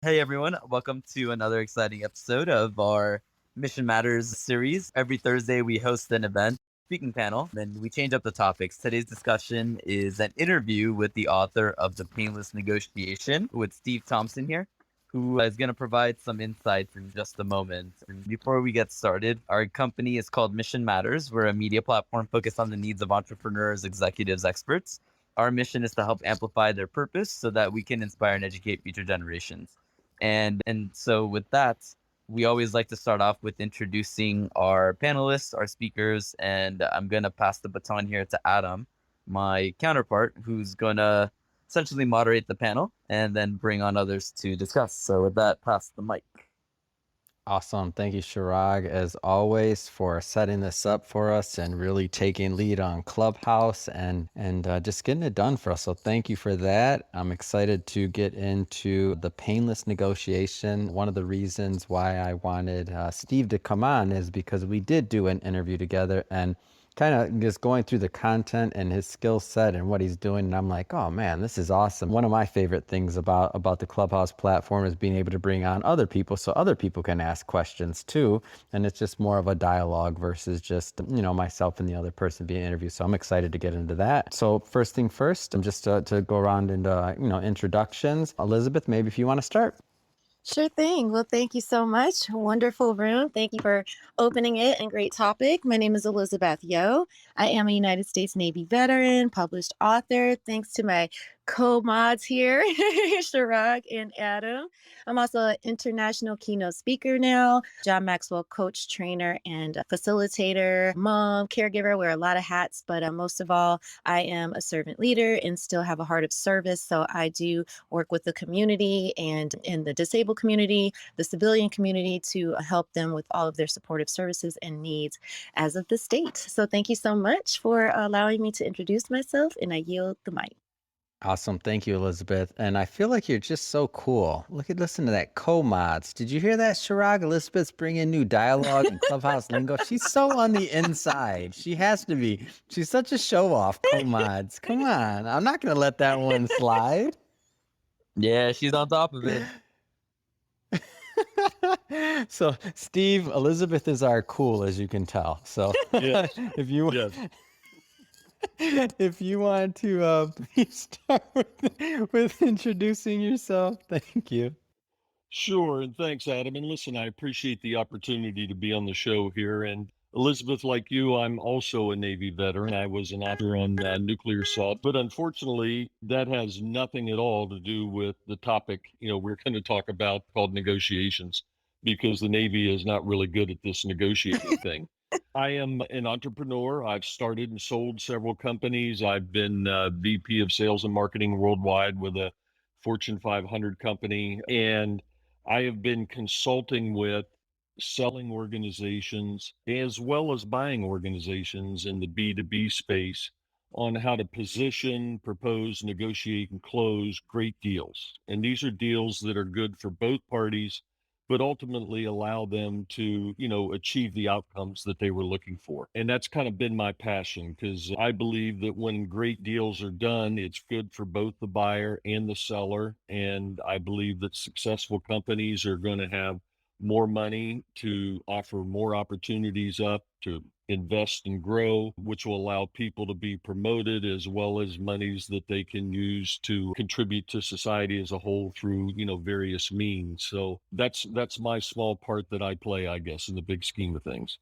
Hey everyone, welcome to another exciting episode of our Mission Matters series. Every Thursday, we host an event speaking panel, then we change up the topics. Today's discussion is an interview with the author of The Painless Negotiation with Steve Thompson here, who is going to provide some insights in just a moment. And before we get started, our company is called Mission Matters. We're a media platform focused on the needs of entrepreneurs, executives, experts. Our mission is to help amplify their purpose so that we can inspire and educate future generations. And so with that, we always like to start off with introducing our panelists, our speakers, and I'm gonna pass the baton here to Adam, my counterpart, who's gonna essentially moderate the panel and then bring on others to discuss. So with that, pass the mic. Awesome. Thank you, Chirag, as always, for setting this up for us and really taking lead on Clubhouse and just getting it done for us. So thank you for that. I'm excited to get into the painless negotiation. One of the reasons why I wanted Steve to come on is because we did do an interview together and kind of just going through the content and his skill set and what he's doing, and I'm like, oh man, this is awesome. One of my favorite things about the Clubhouse platform is being able to bring on other people so other people can ask questions too, and it's just more of a dialogue versus just myself and the other person being interviewed. So I'm excited to get into that. So first thing first, I'm just to go around into introductions. Elizabeth, maybe if you want to start. Sure thing. Well, thank you so much. Wonderful room. Thank you for opening it and great topic. My name is Elizabeth Yo. I am a United States Navy veteran, published author. Thanks to my co-mods here, Chirag and Adam. I'm also an international keynote speaker now, John Maxwell coach, trainer, and a facilitator, mom, caregiver, wear a lot of hats, but most of all, I am a servant leader and still have a heart of service. So I do work with the community and in the disabled community, the civilian community to help them with all of their supportive services and needs as of the state. So thank you so much for allowing me to introduce myself, and I yield the mic. Awesome. Thank you, Elizabeth. And I feel like you're just so cool. Listen to that co-mods. Did you hear that, Chirag? Elizabeth's bringing new dialogue and Clubhouse lingo. She's so on the inside. She has to be. She's such a show-off, co-mods. Come on. I'm not going to let that one slide. Yeah, she's on top of it. So, Steve, Elizabeth is our cool, as you can tell. So, Yes. if you Yes. if you want to please start with introducing yourself, thank you. Sure. And thanks, Adam. And listen, I appreciate the opportunity to be on the show here. And Elizabeth, like you, I'm also a Navy veteran. I was an officer on nuclear assault, but unfortunately, that has nothing at all to do with the topic, we're going to talk about called negotiations, because the Navy is not really good at this negotiating thing. I am an entrepreneur. I've started and sold several companies. I've been VP of sales and marketing worldwide with a Fortune 500 company. And I have been consulting with selling organizations as well as buying organizations in the B2B space on how to position, propose, negotiate, and close great deals. And these are deals that are good for both parties, but ultimately allow them to, achieve the outcomes that they were looking for. And that's kind of been my passion, because I believe that when great deals are done, it's good for both the buyer and the seller. And I believe that successful companies are going to have more money to offer more opportunities up to invest and grow, which will allow people to be promoted, as well as monies that they can use to contribute to society as a whole through, various means. So that's my small part that I play, I guess, in the big scheme of things.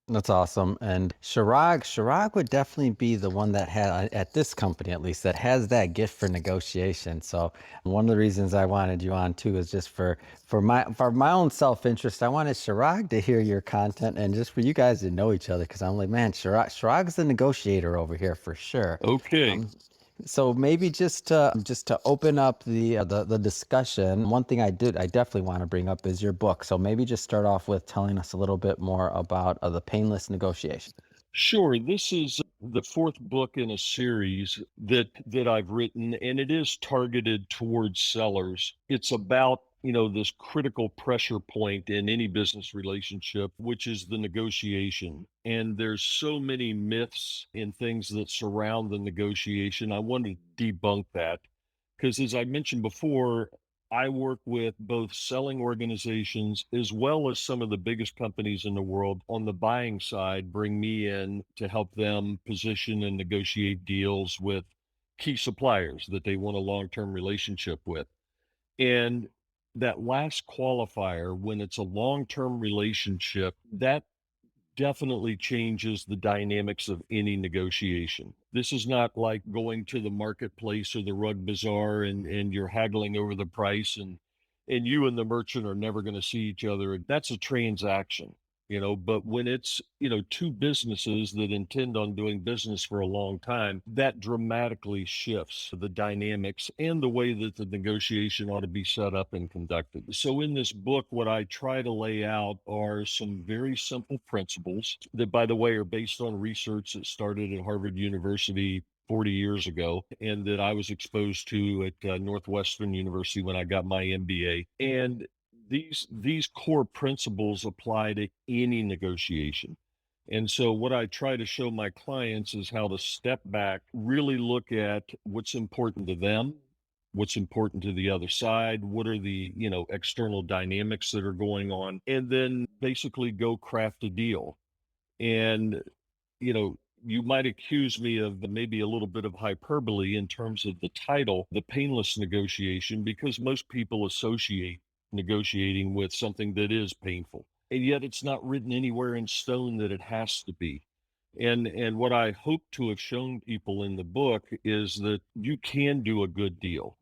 That's awesome. And Chirag would definitely be the one that had, at this company at least, that has that gift for negotiation. So one of the reasons I wanted you on too is just for my own self-interest. I wanted Chirag to hear your content and just for you guys to know each other, because I'm like, man, Chirag's the negotiator over here for sure. Okay. So maybe just to open up the discussion, one thing I definitely want to bring up is your book. So maybe just start off with telling us a little bit more about the painless negotiation. Sure. This is the fourth book in a series that I've written, and it is targeted towards sellers. It's about, this critical pressure point in any business relationship, which is the negotiation. And there's so many myths and things that surround the negotiation. I want to debunk that because, as I mentioned before, I work with both selling organizations as well as some of the biggest companies in the world on the buying side, bring me in to help them position and negotiate deals with key suppliers that they want a long-term relationship with. And that last qualifier, when it's a long-term relationship, that definitely changes the dynamics of any negotiation. This is not like going to the marketplace or the rug bazaar and you're haggling over the price and you and the merchant are never going to see each other. That's a transaction, but when it's, two businesses that intend on doing business for a long time, that dramatically shifts the dynamics and the way that the negotiation ought to be set up and conducted. So in this book, what I try to lay out are some very simple principles that, by the way, are based on research that started at Harvard University 40 years ago and that I was exposed to at Northwestern University when I got my MBA. And these core principles apply to any negotiation. And so what I try to show my clients is how to step back, really look at what's important to them, what's important to the other side, what are the, external dynamics that are going on, and then basically go craft a deal. And, you might accuse me of maybe a little bit of hyperbole in terms of the title, The Painless Negotiation, because most people associate negotiating with something that is painful. And yet it's not written anywhere in stone that it has to be. And what I hope to have shown people in the book is that you can do a good deal,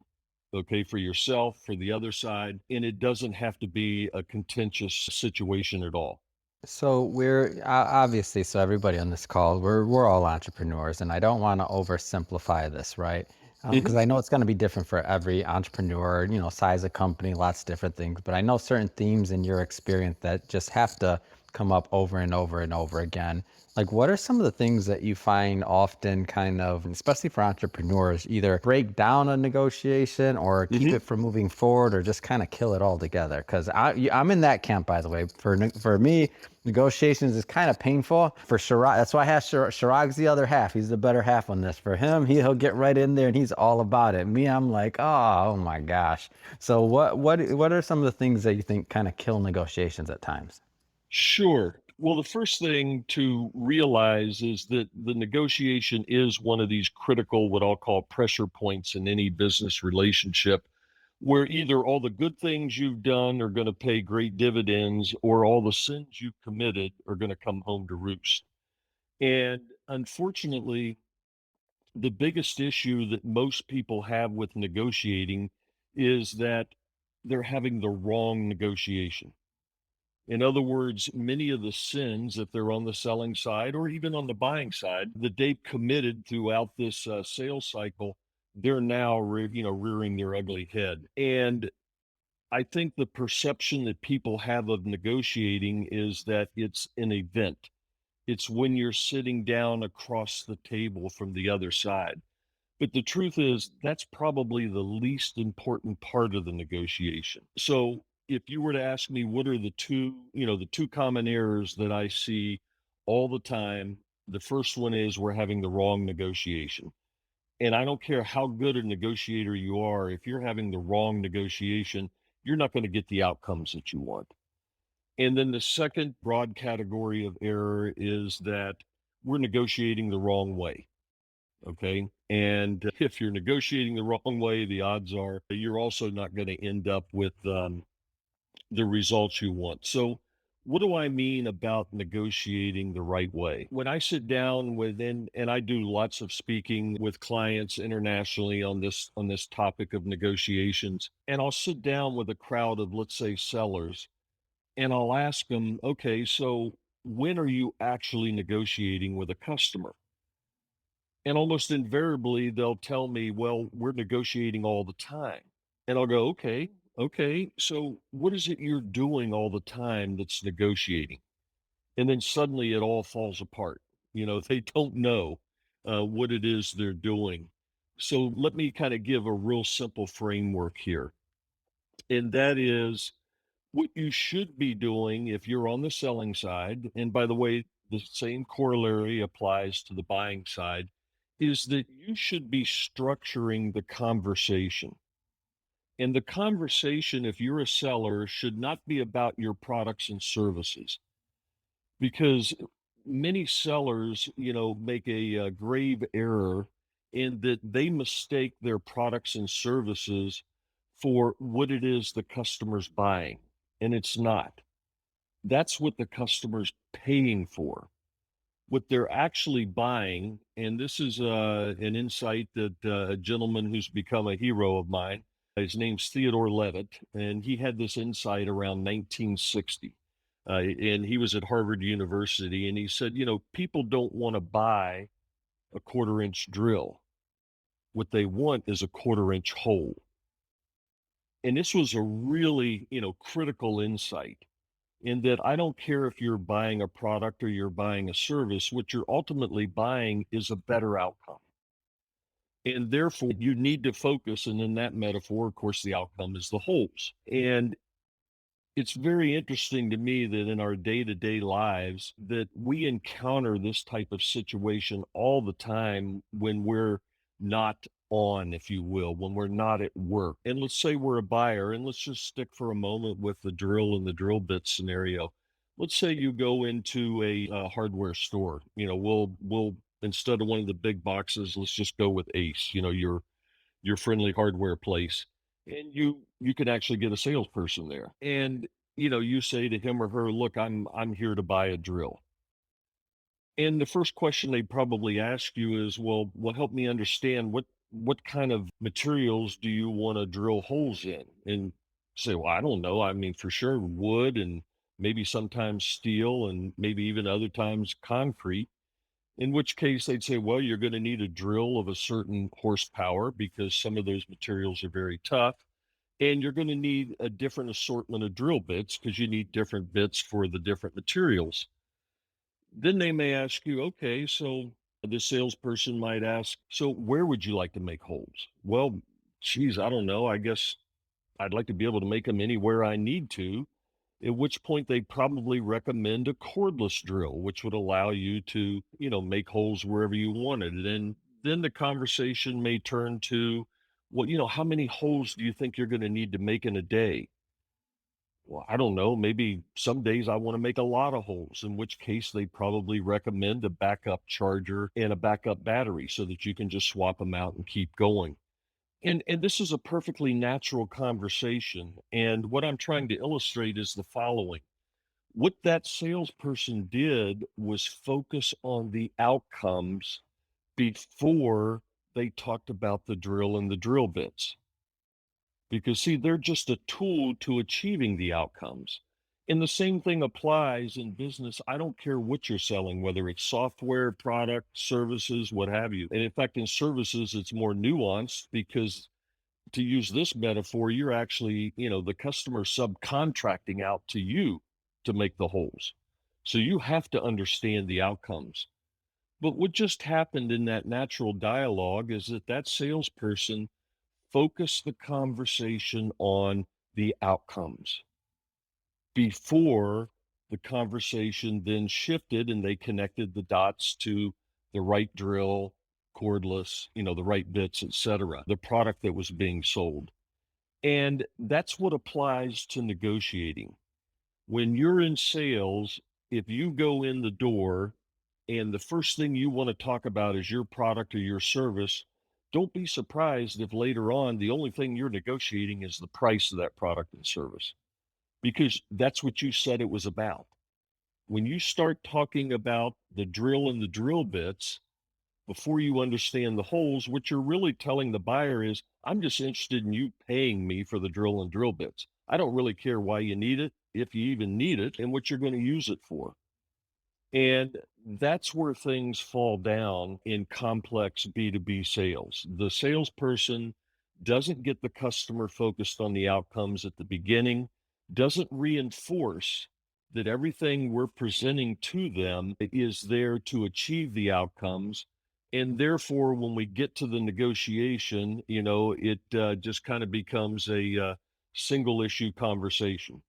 okay, for yourself, for the other side, and it doesn't have to be a contentious situation at all. So we're obviously, so everybody on this call, we're all entrepreneurs, and I don't want to oversimplify this, right? Because I know it's going to be different for every entrepreneur, size of company, lots of different things. But I know certain themes in your experience that just have to come up over and over and over again. Like, what are some of the things that you find often kind of, especially for entrepreneurs, either break down a negotiation or keep Mhm. it from moving forward or just kind of kill it all together? Because I'm in that camp, by the way. For me, negotiations is kind of painful. For Chirag, that's why I have Chirag's the other half. He's the better half on this. For him, he'll get right in there and he's all about it. Me, I'm like, oh my gosh. So what are some of the things that you think kind of kill negotiations at times? Sure. Well, the first thing to realize is that the negotiation is one of these critical, what I'll call pressure points in any business relationship, where either all the good things you've done are going to pay great dividends or all the sins you've committed are going to come home to roost. And unfortunately, the biggest issue that most people have with negotiating is that they're having the wrong negotiation. In other words, many of the sins, if they're on the selling side or even on the buying side, that they've committed throughout this sales cycle, they're now rearing their ugly head. And I think the perception that people have of negotiating is that it's an event. It's when you're sitting down across the table from the other side. But the truth is, that's probably the least important part of the negotiation. So if you were to ask me what are the two common errors that I see all the time, the first one is we're having the wrong negotiation. And I don't care how good a negotiator you are, if you're having the wrong negotiation, you're not going to get the outcomes that you want. And then the second broad category of error is that we're negotiating the wrong way. Okay. And if you're negotiating the wrong way, the odds are that you're also not going to end up with the results you want. So, what do I mean about negotiating the right way? When I sit down and I do lots of speaking with clients internationally on this topic of negotiations, and I'll sit down with a crowd of, let's say, sellers, and I'll ask them, okay, so when are you actually negotiating with a customer? And almost invariably, they'll tell me, well, we're negotiating all the time. And I'll go, okay, okay. So what is it you're doing all the time that's negotiating? And then suddenly it all falls apart. They don't know what it is they're doing. So let me kind of give a real simple framework here. And that is what you should be doing if you're on the selling side, and by the way, the same corollary applies to the buying side, is that you should be structuring the conversation. And the conversation, if you're a seller, should not be about your products and services, because many sellers, make a grave error in that they mistake their products and services for what it is the customer's buying, and it's not. That's what the customer's paying for. What they're actually buying, and this is an insight that a gentleman who's become a hero of mine, his name's Theodore Levitt, and he had this insight around 1960. And he was at Harvard University, and he said, people don't want to buy a quarter-inch drill. What they want is a quarter-inch hole. And this was a really, critical insight, in that I don't care if you're buying a product or you're buying a service, what you're ultimately buying is a better outcome. And therefore, you need to focus. And in that metaphor, of course, the outcome is the holes. And it's very interesting to me that in our day-to-day lives that we encounter this type of situation all the time when we're not on, if you will, when we're not at work. And let's say we're a buyer, and let's just stick for a moment with the drill and the drill bit scenario. Let's say you go into a hardware store. We'll instead of one of the big boxes, let's just go with Ace. Your friendly hardware place, and you can actually get a salesperson there, and you say to him or her, look, I'm here to buy a drill. And the first question they probably ask you is, well, help me understand what kind of materials do you want to drill holes in? And say, well, I don't know. I mean, for sure wood, and maybe sometimes steel, and maybe even other times concrete. In which case they'd say, well, you're going to need a drill of a certain horsepower because some of those materials are very tough. And you're going to need a different assortment of drill bits because you need different bits for the different materials. Then they may ask you, okay, so the salesperson might ask, so where would you like to make holes? Well, geez, I don't know. I guess I'd like to be able to make them anywhere I need to. At which point they probably recommend a cordless drill, which would allow you to, make holes wherever you wanted. And then the conversation may turn to, well, how many holes do you think you're going to need to make in a day? Well, I don't know. Maybe some days I want to make a lot of holes, in which case they probably recommend a backup charger and a backup battery so that you can just swap them out and keep going. And this is a perfectly natural conversation. And what I'm trying to illustrate is the following. What that salesperson did was focus on the outcomes before they talked about the drill and the drill bits. Because, see, they're just a tool to achieving the outcomes. And the same thing applies in business. I don't care what you're selling, whether it's software, product, services, what have you. And in fact, in services, it's more nuanced because, to use this metaphor, you're actually, the customer subcontracting out to you to make the holes. So you have to understand the outcomes. But what just happened in that natural dialogue is that salesperson focused the conversation on the outcomes before the conversation then shifted and they connected the dots to the right drill, cordless, the right bits, etc., the product that was being sold. And that's what applies to negotiating. When you're in sales, if you go in the door and the first thing you want to talk about is your product or your service, don't be surprised if later on the only thing you're negotiating is the price of that product and service, because that's what you said it was about. When you start talking about the drill and the drill bits, before you understand the holes, what you're really telling the buyer is, I'm just interested in you paying me for the drill and drill bits. I don't really care why you need it, if you even need it, and what you're going to use it for. And that's where things fall down in complex B2B sales. The salesperson doesn't get the customer focused on the outcomes at the beginning, doesn't reinforce that everything we're presenting to them is there to achieve the outcomes. And therefore, when we get to the negotiation, it just kind of becomes a single issue conversation.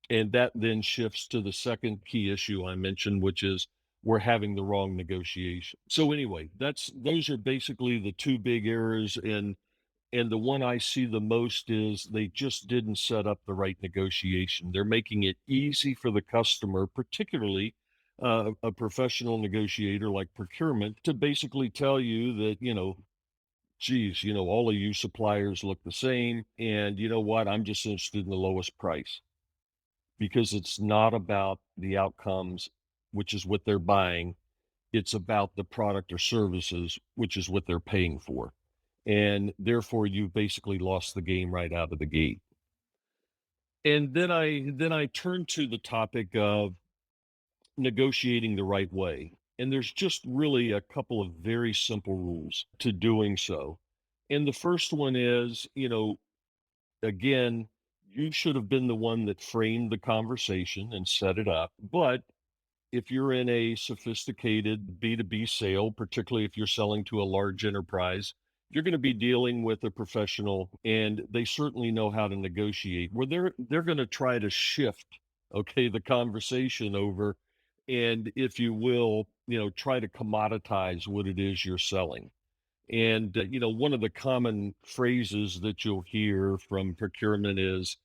And that then shifts to the second key issue I mentioned, which is we're having the wrong negotiation. So anyway, those are basically the two big errors. And And the one I see the most is they just didn't set up the right negotiation. They're making it easy for the customer, particularly a professional negotiator like procurement, to basically tell you that, geez, all of you suppliers look the same. And you know what? I'm just interested in the lowest price, because it's not about the outcomes, which is what they're buying. It's about the product or services, which is what they're paying for. And therefore, you've basically lost the game right out of the gate. And then I turn to the topic of negotiating the right way. And there's just really a couple of very simple rules to doing so. And the first one is, again, you should have been the one that framed the conversation and set it up. But if you're in a sophisticated B2B sale, particularly if you're selling to a large enterprise, you're going to be dealing with a professional, and they certainly know how to negotiate, where they're going to try to shift, okay, the conversation over, and if you will, try to commoditize what it is you're selling. And one of the common phrases that you'll hear from procurement is,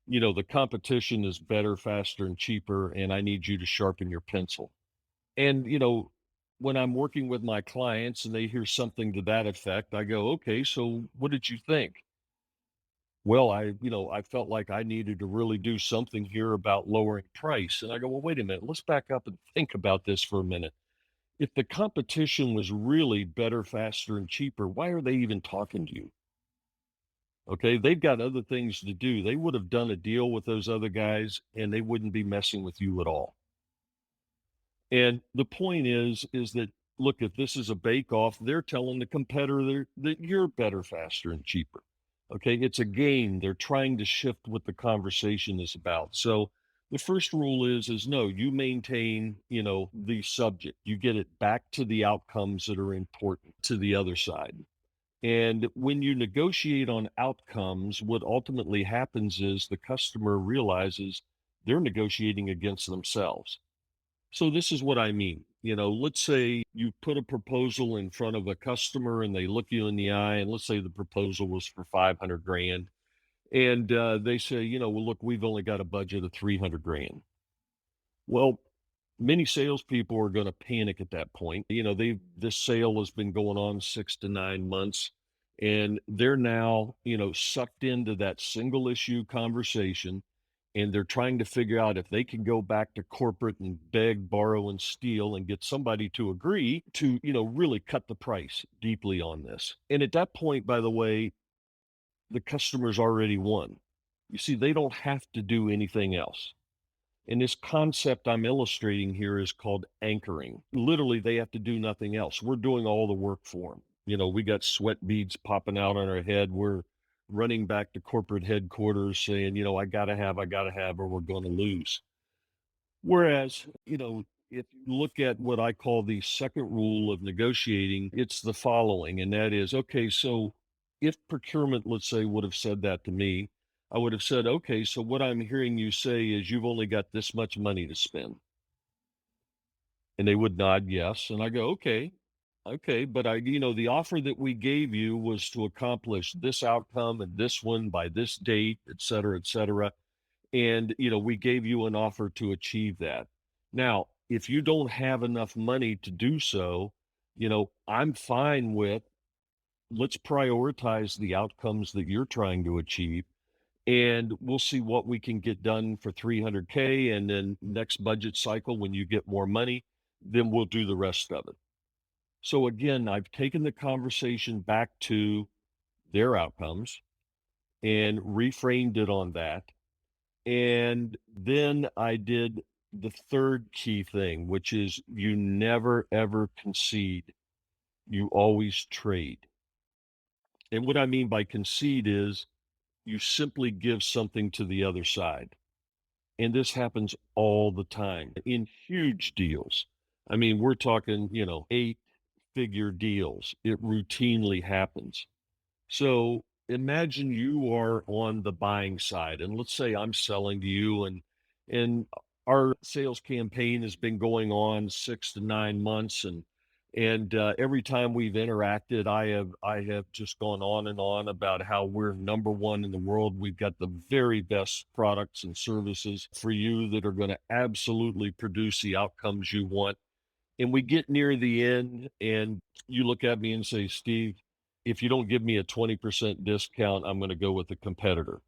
the competition is better, faster, and cheaper, and I need you to sharpen your pencil. And, when I'm working with my clients and they hear something to that effect, I go, okay, so what did you think? Well, I felt like I needed to really do something here about lowering price. And I go, well, wait a minute, let's back up and think about this for a minute. If the competition was really better, faster, and cheaper, why are they even talking to you? Okay, they've got other things to do. They would have done a deal with those other guys and they wouldn't be messing with you at all. And the point is that, look, if this is a bake off, they're telling the competitor that you're better, faster, and cheaper. Okay, it's a game. They're trying to shift what the conversation is about. So the first rule is no, you maintain, the subject. You get it back to the outcomes that are important to the other side. And when you negotiate on outcomes, what ultimately happens is the customer realizes they're negotiating against themselves. So this is what I mean. Let's say you put a proposal in front of a customer and they look you in the eye, and let's say the proposal was for 500 grand. And they say, well, look, we've only got a budget of 300 grand. Well, many salespeople are going to panic at that point. This sale has been going on 6 to 9 months, and they're now, sucked into that single issue conversation, and they're trying to figure out if they can go back to corporate and beg, borrow, and steal and get somebody to agree to, really cut the price deeply on this. And at that point, by the way, the customer's already won. You see, they don't have to do anything else. And this concept I'm illustrating here is called anchoring. Literally, they have to do nothing else. We're doing all the work for them. We got sweat beads popping out on our head. We're running back to corporate headquarters saying, I got to have, or we're going to lose. Whereas, if you look at what I call the second rule of negotiating, it's the following, and that is, okay, so if procurement, let's say, would have said that to me, I would have said, okay, so what I'm hearing you say is you've only got this much money to spend. And they would nod yes. And I go, okay, but the offer that we gave you was to accomplish this outcome and this one by this date, et cetera, et cetera. And, we gave you an offer to achieve that. Now, if you don't have enough money to do so, I'm fine with, let's prioritize the outcomes that you're trying to achieve, and we'll see what we can get done for 300K. And then next budget cycle, when you get more money, then we'll do the rest of it. So again, I've taken the conversation back to their outcomes and reframed it on that. And then I did the third key thing, which is you never ever concede. You always trade. And what I mean by concede is you simply give something to the other side. And this happens all the time in huge deals. I mean, we're talking, 8-figure deals. It routinely happens. So imagine you are on the buying side, and let's say I'm selling to you, and our sales campaign has been going on 6 to 9 months, and And every time we've interacted, I have just gone on and on about how we're number one in the world. We've got the very best products and services for you that are going to absolutely produce the outcomes you want. And we get near the end, and you look at me and say, Steve, if you don't give me a 20% discount, I'm going to go with a competitor.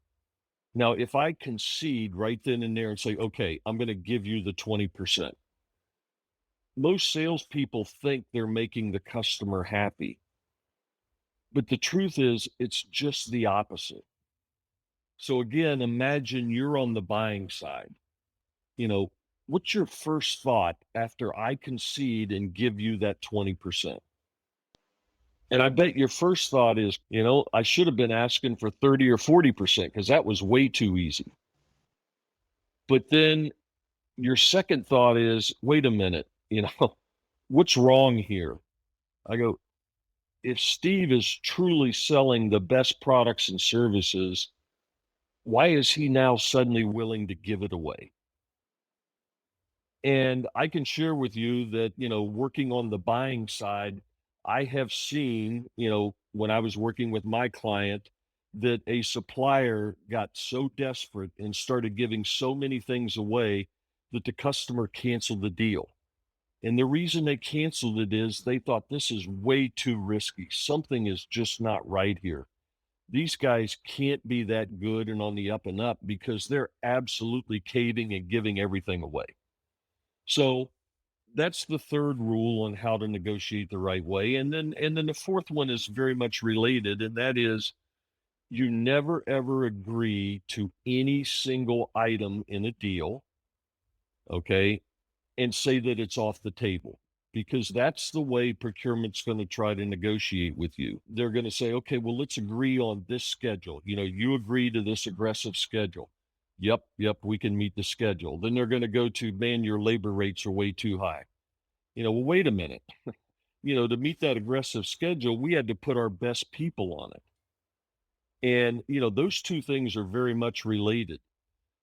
Now, if I concede right then and there and say, okay, I'm going to give you the 20%, most salespeople think they're making the customer happy. But the truth is, it's just the opposite. So again, imagine you're on the buying side. You know, what's your first thought after I concede and give you that 20%? And I bet your first thought is, I should have been asking for 30 or 40% because that was way too easy. But then your second thought is, wait a minute, what's wrong here? I go, if Steve is truly selling the best products and services, why is he now suddenly willing to give it away? And I can share with you that, working on the buying side, I have seen, when I was working with my client, that a supplier got so desperate and started giving so many things away that the customer canceled the deal. And the reason they canceled it is they thought this is way too risky. Something is just not right here. These guys can't be that good and on the up and up because they're absolutely caving and giving everything away. So that's the third rule on how to negotiate the right way. And then the fourth one is very much related, and that is you never ever agree to any single item in a deal, okay, and say that it's off the table. Because that's the way procurement's going to try to negotiate with you. They're going to say, okay, well, let's agree on this schedule. You agree to this aggressive schedule. Yep, we can meet the schedule. Then they're going to go to, man, your labor rates are way too high. Well, wait a minute. To meet that aggressive schedule, we had to put our best people on it. And, those two things are very much related.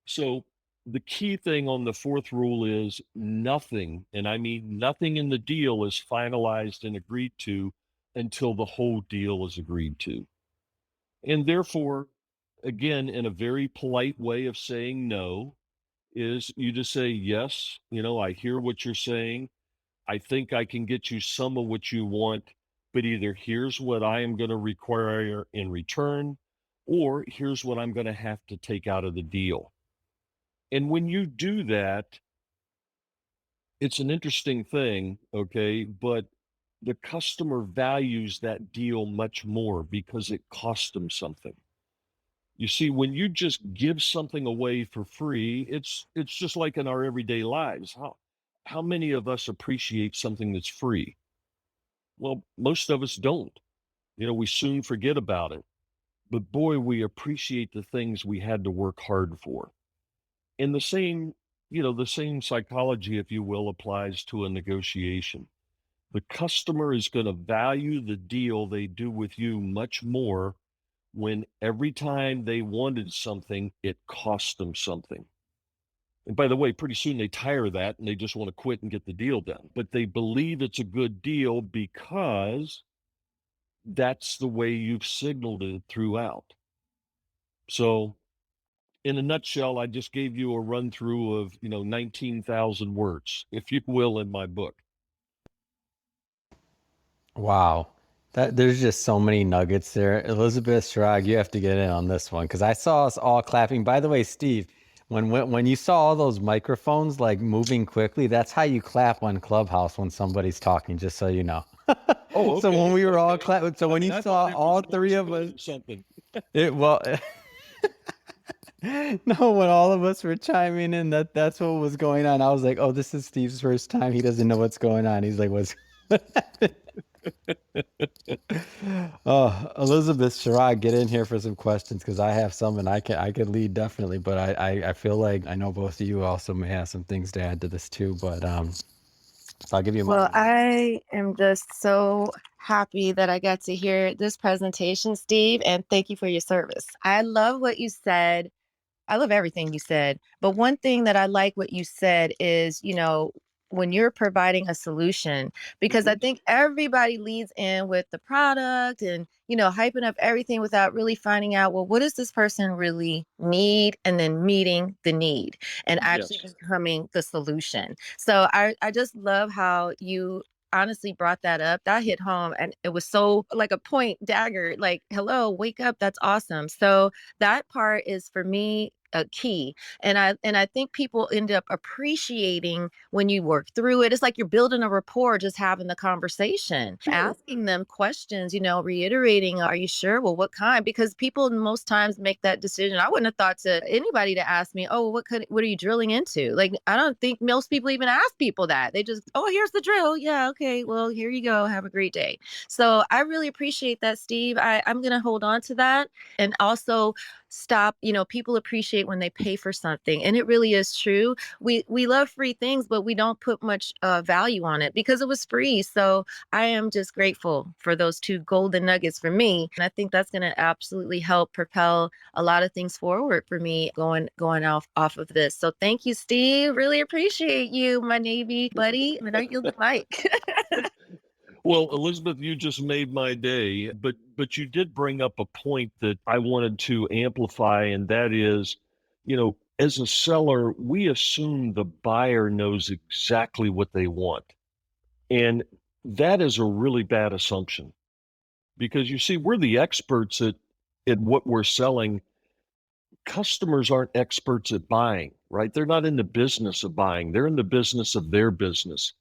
So the key thing on the fourth rule is nothing, and I mean nothing in the deal is finalized and agreed to until the whole deal is agreed to. And therefore, again, in a very polite way of saying no, is you just say, yes, I hear what you're saying. I think I can get you some of what you want, but either here's what I am going to require in return, or here's what I'm going to have to take out of the deal. And when you do that, it's an interesting thing, okay? But the customer values that deal much more because it cost them something. You see, when you just give something away for free, it's just like in our everyday lives. How many of us appreciate something that's free? Well, most of us don't. We soon forget about it. But boy, we appreciate the things we had to work hard for. And the same psychology, if you will, applies to a negotiation. The customer is going to value the deal they do with you much more when every time they wanted something, it cost them something. And by the way, pretty soon they tire of that and they just want to quit and get the deal done. But they believe it's a good deal because that's the way you've signaled it throughout. So in a nutshell, I just gave you a run through of, 19,000 words, if you will, in my book. Wow. There's just so many nuggets there. Elizabeth, Chirag, you have to get in on this one because I saw us all clapping. By the way, Steve, when you saw all those microphones like moving quickly, that's how you clap on Clubhouse when somebody's talking, just so you know. Oh, So okay. when we were all clapping, so when you I saw thought it was all Morse three of code us, or something. well, no, when all of us were chiming in, that's what was going on. I was like, oh, this is Steve's first time. He doesn't know what's going on. He's like, what's Oh, Elizabeth, Chirag, get in here for some questions because I have some and I could lead definitely, but I feel like I know both of you also may have some things to add to this too. But so I'll give you a Well, moment. I am just so happy that I got to hear this presentation, Steve, and thank you for your service. I love what you said. I love everything you said. But one thing that I like what you said is, when you're providing a solution, because I think everybody leads in with the product and, hyping up everything without really finding out, well, what does this person really need? And then meeting the need and actually Yes. becoming the solution. So I just love how you honestly brought that up. That hit home and it was so like a point dagger, like, hello, wake up. That's awesome. So that part is for me a key. And I think people end up appreciating when you work through it. It's like you're building a rapport just having the conversation, asking them questions, reiterating, are you sure? Well, what kind? Because people most times make that decision. I wouldn't have thought to anybody to ask me, oh, what are you drilling into? Like, I don't think most people even ask people that. They just, oh, here's the drill. Yeah, okay. Well, here you go. Have a great day. So I really appreciate that, Steve. I'm gonna hold on to that. And also stop, people appreciate when they pay for something. And it really is true. We love free things, but we don't put much value on it because it was free. So I am just grateful for those two golden nuggets for me. And I think that's going to absolutely help propel a lot of things forward for me going off of this. So thank you, Steve. Really appreciate you, my Navy buddy. And I yield the mic. Well, Elizabeth, you just made my day, but you did bring up a point that I wanted to amplify, and that is, as a seller, we assume the buyer knows exactly what they want. And that is a really bad assumption because you see, we're the experts at what we're selling. Customers aren't experts at buying, right? They're not in the business of buying. They're in the business of their business.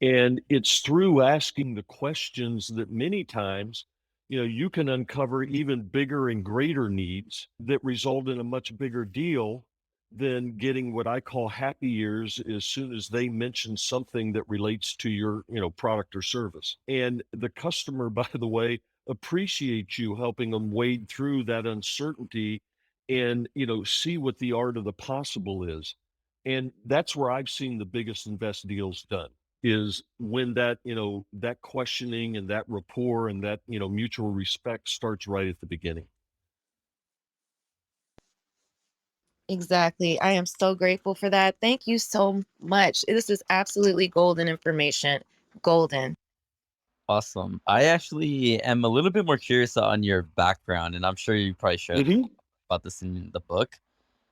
And it's through asking the questions that many times, you can uncover even bigger and greater needs that result in a much bigger deal than getting what I call happy ears as soon as they mention something that relates to your, product or service. And the customer, by the way, appreciates you helping them wade through that uncertainty and, see what the art of the possible is. And that's where I've seen the biggest and best deals done is when that that questioning and that rapport and that mutual respect starts right at the beginning. Exactly. I am so grateful for that. Thank you so much. This is absolutely golden information. Golden. Awesome. I actually am a little bit more curious on your background, and I'm sure you probably shared Hmm. about this in the book.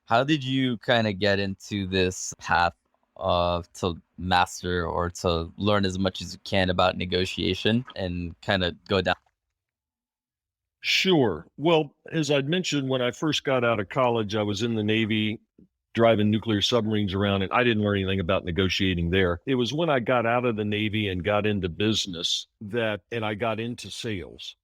How did you kind of get into this path of to master or to learn as much as you can about negotiation and kind of go down? Sure. Well, as I'd mentioned, when I first got out of college, I was in the Navy driving nuclear submarines around, and I didn't learn anything about negotiating there. It was when I got out of the Navy and got into business and I got into sales.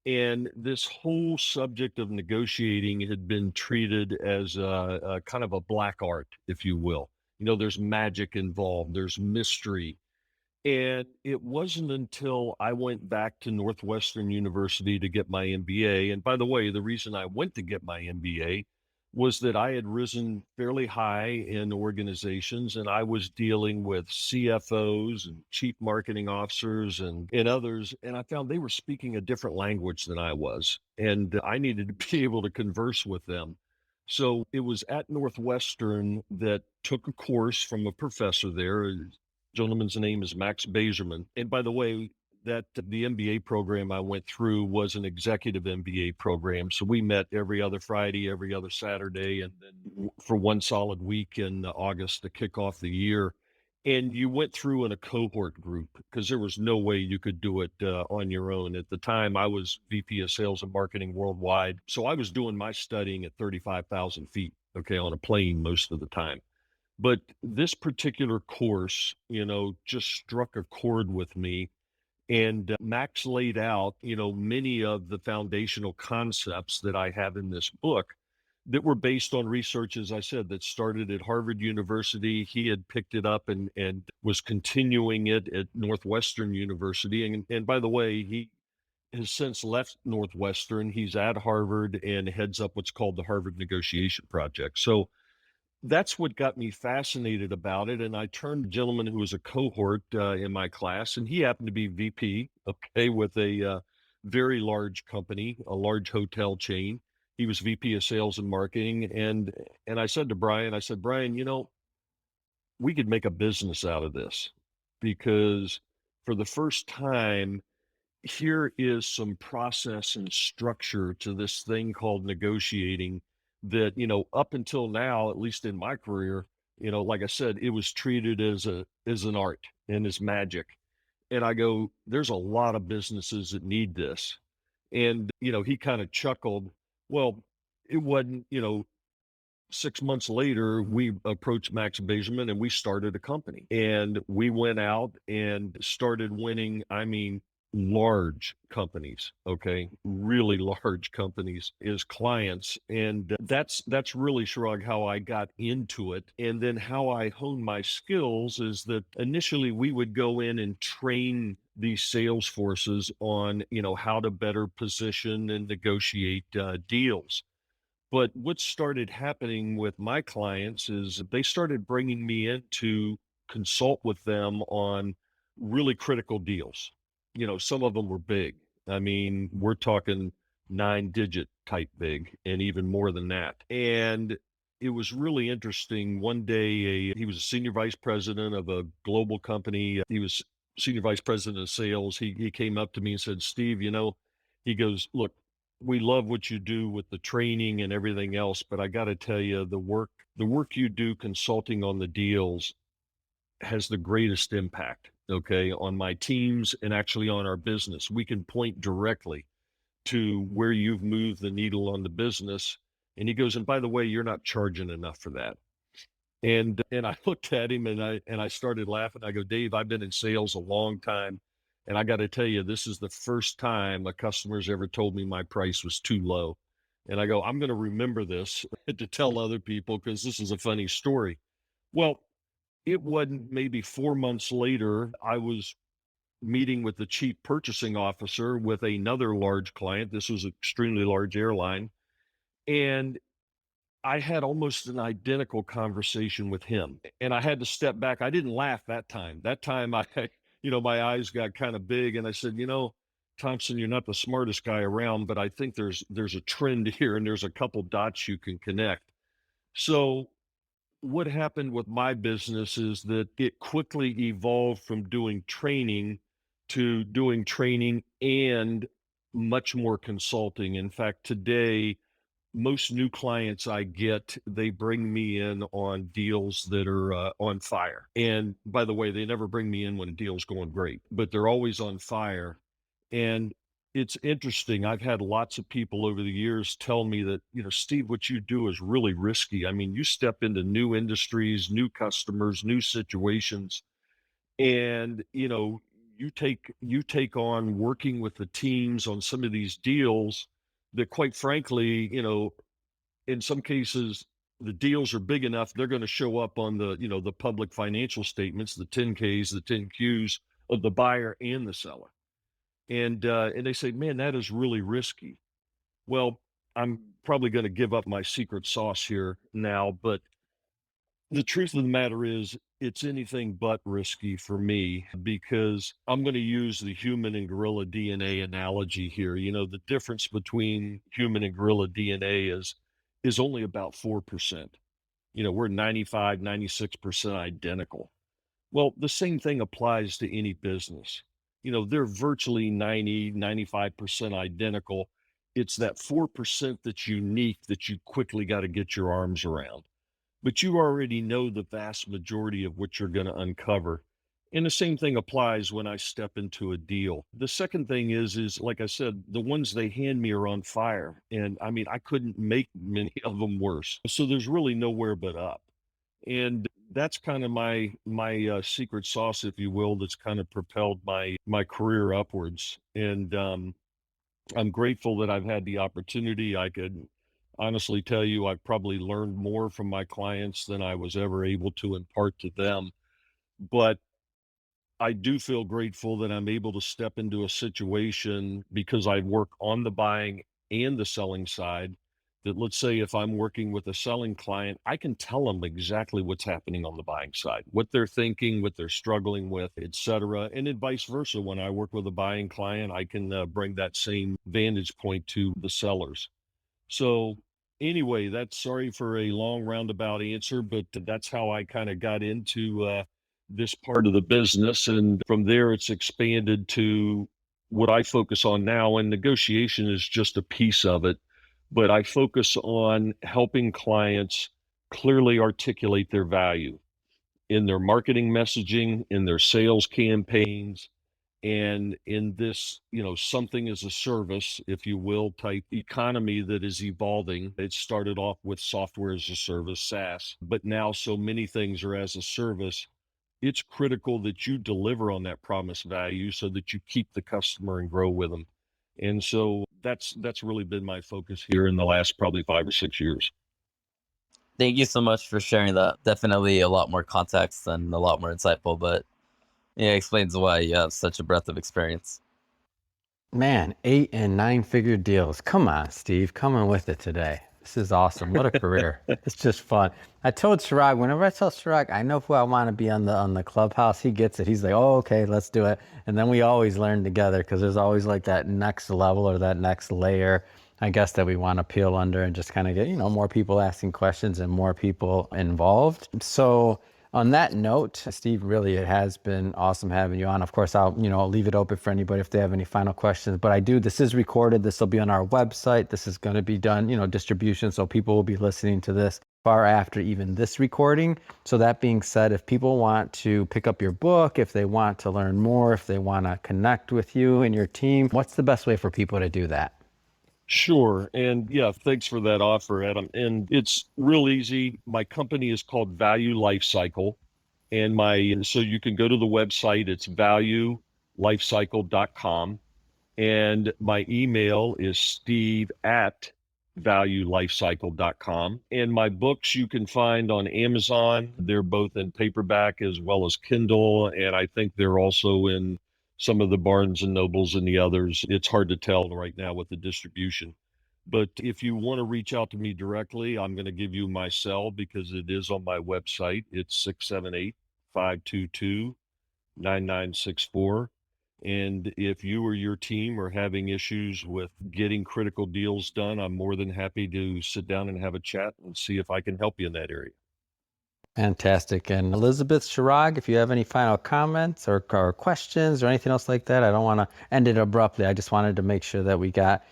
And this whole subject of negotiating had been treated as a kind of a black art, if you will. There's magic involved, there's mystery. And it wasn't until I went back to Northwestern University to get my MBA. And by the way, the reason I went to get my MBA was that I had risen fairly high in organizations and I was dealing with CFOs and chief marketing officers and others. And I found they were speaking a different language than I was. And I needed to be able to converse with them. So it was at Northwestern that took a course from a professor there. Gentleman's name is Max Bejerman. And by the way, that the MBA program I went through was an executive MBA program. So we met every other Friday, every other Saturday, and then for one solid week in August to kick off the year. And you went through in a cohort group because there was no way you could do it on your own. At the time, I was VP of Sales and Marketing worldwide. So I was doing my studying at 35,000 feet, okay, on a plane most of the time. But this particular course, just struck a chord with me. And Max laid out, many of the foundational concepts that I have in this book that were based on research, as I said, that started at Harvard University. He had picked it up and was continuing it at Northwestern University. And by the way, he has since left Northwestern. He's at Harvard and heads up what's called the Harvard Negotiation Project. So that's what got me fascinated about it. And I turned to a gentleman who was a cohort in my class, and he happened to be VP, okay, with a very large company, a large hotel chain. He was VP of Sales and Marketing, and I said to Brian, I said, Brian, we could make a business out of this, because for the first time, here is some process and structure to this thing called negotiating that, up until now, at least in my career, like I said, it was treated as an art and as magic. And I go, there's a lot of businesses that need this. And, he kind of chuckled. Well, it wasn't, 6 months later, we approached Max Beijman and we started a company. And we went out and started winning, I mean, large companies, okay, really large companies as clients. And that's really, Shirag, how I got into it. And then how I honed my skills is that initially we would go in and train these sales forces on, how to better position and negotiate deals. But what started happening with my clients is they started bringing me in to consult with them on really critical deals. Some of them were big. I mean, we're talking 9-digit type big and even more than that. And it was really interesting. One day, he was a senior vice president of a global company. He was senior vice president of sales. He came up to me and said, Steve, he goes, look, we love what you do with the training and everything else, but I got to tell you, the work you do consulting on the deals has the greatest impact, okay, on my teams and actually on our business. We can point directly to where you've moved the needle on the business. And he goes, and by the way, you're not charging enough for that. And I looked at him and I started laughing. I go, Dave, I've been in sales a long time. And I got to tell you, this is the first time a customer's ever told me my price was too low. And I go, I'm going to remember this to tell other people because this is a funny story. Well, it wasn't maybe 4 months later, I was meeting with the chief purchasing officer with another large client. This was an extremely large airline. And I had almost an identical conversation with him, and I had to step back. I didn't laugh that time. That time I, my eyes got kind of big and I said, Thompson, you're not the smartest guy around, but I think there's a trend here and there's a couple dots you can connect. So what happened with my business is that it quickly evolved from doing training to doing training and much more consulting. In fact, today, most new clients I get, they bring me in on deals that are on fire. And by the way, they never bring me in when a deal's going great, but they're always on fire. And it's interesting. I've had lots of people over the years tell me that, Steve, what you do is really risky. I mean, you step into new industries, new customers, new situations, and, you take on working with the teams on some of these deals that quite frankly, in some cases, the deals are big enough, they're going to show up on the public financial statements, the 10Ks, the 10Qs of the buyer and the seller. And they say, man, that is really risky. Well, I'm probably going to give up my secret sauce here now, but the truth of the matter is it's anything but risky for me because I'm going to use the human and gorilla DNA analogy here. The difference between human and gorilla DNA is only about 4%. We're 95, 96% identical. Well, the same thing applies to any business. They're virtually 90, 95% identical. It's that 4% that's unique that you quickly got to get your arms around. But you already know the vast majority of what you're going to uncover. And the same thing applies when I step into a deal. The second thing is like I said, the ones they hand me are on fire. And I mean, I couldn't make many of them worse. So there's really nowhere but up. And that's kind of my secret sauce, if you will, that's kind of propelled my career upwards. And I'm grateful that I've had the opportunity. I could honestly tell you I've probably learned more from my clients than I was ever able to impart to them. But I do feel grateful that I'm able to step into a situation because I work on the buying and the selling side. That let's say if I'm working with a selling client, I can tell them exactly what's happening on the buying side, what they're thinking, what they're struggling with, et cetera. And then vice versa. When I work with a buying client, I can bring that same vantage point to the sellers. So Anyway, that's sorry for a long roundabout answer, but that's how I kind of got into this part of the business. And from there, it's expanded to what I focus on now. And negotiation is just a piece of it. But I focus on helping clients clearly articulate their value in their marketing messaging, in their sales campaigns, and in this, something as a service, if you will, type economy that is evolving. It started off with software as a service, SaaS, but now so many things are as a service. It's critical that you deliver on that promised value so that you keep the customer and grow with them. And so that's really been my focus here in the last probably 5 or 6 years. Thank you so much for sharing that. Definitely a lot more context and a lot more insightful, but yeah, it explains why you have such a breadth of experience. Man, 8 and 9-figure deals. Come on, Steve, coming with it today. This is awesome. What a career. It's just fun. I told Chirag, whenever I tell Chirag, I know who I want to be on the clubhouse, he gets it. He's like, oh, okay, let's do it. And then we always learn together because there's always like that next level or that next layer, I guess, that we want to peel under and just kind of get, more people asking questions and more people involved. So on that note, Steve, really, it has been awesome having you on. Of course, I'll leave it open for anybody if they have any final questions. But this is recorded. This will be on our website. This is going to be done, distribution. So people will be listening to this far after even this recording. So that being said, if people want to pick up your book, if they want to learn more, if they want to connect with you and your team, what's the best way for people to do that? Sure. And yeah, thanks for that offer, Adam. And it's real easy. My company is called Value Lifecycle. So you can go to the website, it's valuelifecycle.com. And my email is steve@valuelifecycle.com. And my books you can find on Amazon. They're both in paperback as well as Kindle. And I think they're also in some of the Barnes and Nobles and the others. It's hard to tell right now with the distribution. But if you want to reach out to me directly, I'm going to give you my cell because it is on my website. It's 678-522-9964. And if you or your team are having issues with getting critical deals done, I'm more than happy to sit down and have a chat and see if I can help you in that area. Fantastic. And Elizabeth, Chirag, if you have any final comments or questions or anything else like that, I don't want to end it abruptly. I just wanted to make sure that we got,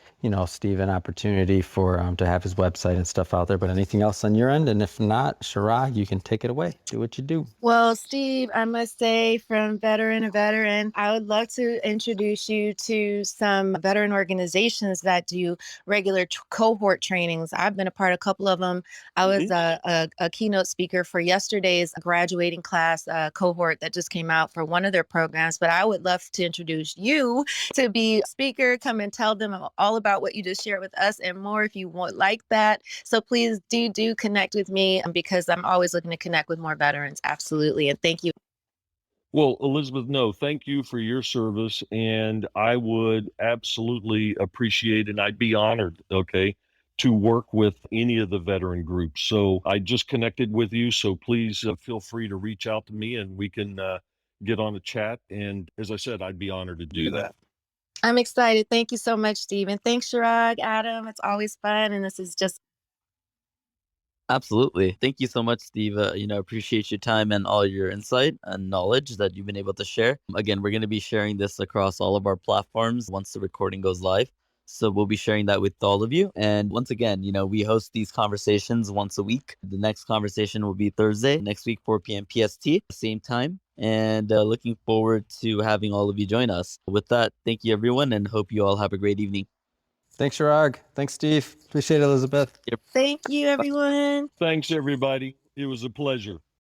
Steve an opportunity for to have his website and stuff out there. But anything else on your end? And if not, Chirag, you can take it away. Do what you do. Well, Steve, I must say, from veteran to veteran, I would love to introduce you to some veteran organizations that do regular cohort trainings. I've been a part of a couple of them. I was a keynote speaker for yesterday's graduating class cohort that just came out for one of their programs. But I would love to introduce you to be a speaker. Come and tell them all about what you just shared with us and more if you want like that. So please do connect with me because I'm always looking to connect with more veterans. Absolutely. And thank you. Well, Elizabeth, no, thank you for your service. And I would absolutely appreciate, and I'd be honored, to work with any of the veteran groups. So I just connected with you. So please feel free to reach out to me and we can get on a chat. And as I said, I'd be honored to do that. I'm excited. Thank you so much, Steven. Thanks, Chirag, Adam. It's always fun. And this is just Absolutely. Thank you so much, Steve. Appreciate your time and all your insight and knowledge that you've been able to share. Again, we're going to be sharing this across all of our platforms once the recording goes live. So we'll be sharing that with all of you. And once again, we host these conversations once a week. The next conversation will be Thursday, next week, 4 p.m. PST, same time. And looking forward to having all of you join us. With that, thank you, everyone, and hope you all have a great evening. Thanks, Chirag. Thanks, Steve. Appreciate it, Elizabeth. thank you, everyone. Thanks, everybody. It was a pleasure.